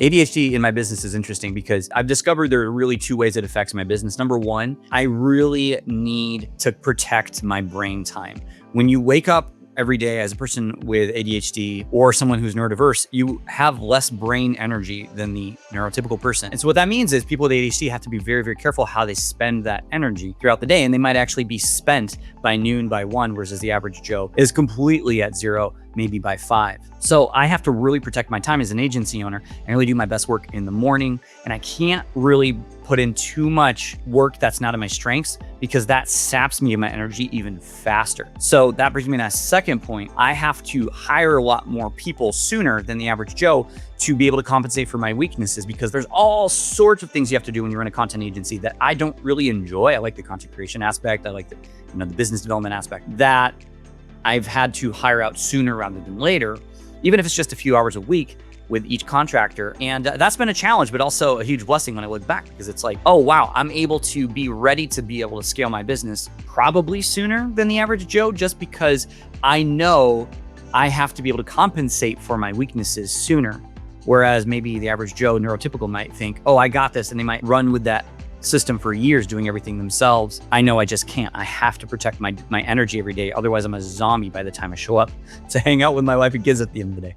ADHD in my business is interesting because I've discovered there are really two ways it affects my business. Number one, I really need to protect my brain time. When you wake up every day as a person with ADHD or someone who's neurodiverse, you have less brain energy than the neurotypical person. And so what that means is people with ADHD have to be very, very careful how they spend that energy throughout the day. And they might actually be spent by noon, by 1, whereas the average Joe is completely at 0, maybe by 5. So I have to really protect my time as an agency owner and really do my best work in the morning. And I can't really put in too much work that's not in my strengths because that saps me of my energy even faster. So that brings me to that second point. I have to hire a lot more people sooner than the average Joe to be able to compensate for my weaknesses, because there's all sorts of things you have to do when you run a content agency that I don't really enjoy. I like the content creation aspect. I like the business development aspect that I've had to hire out sooner rather than later, even if it's just a few hours a week with each contractor. And that's been a challenge, but also a huge blessing when I look back, because it's like, oh, wow, I'm able to be ready to be able to scale my business probably sooner than the average Joe, just because I know I have to be able to compensate for my weaknesses sooner. Whereas maybe the average Joe neurotypical might think, oh, I got this. And they might run with that system for years doing everything themselves. I know I just can't. I have to protect my energy every day. Otherwise, I'm a zombie by the time I show up to hang out with my wife and kids at the end of the day.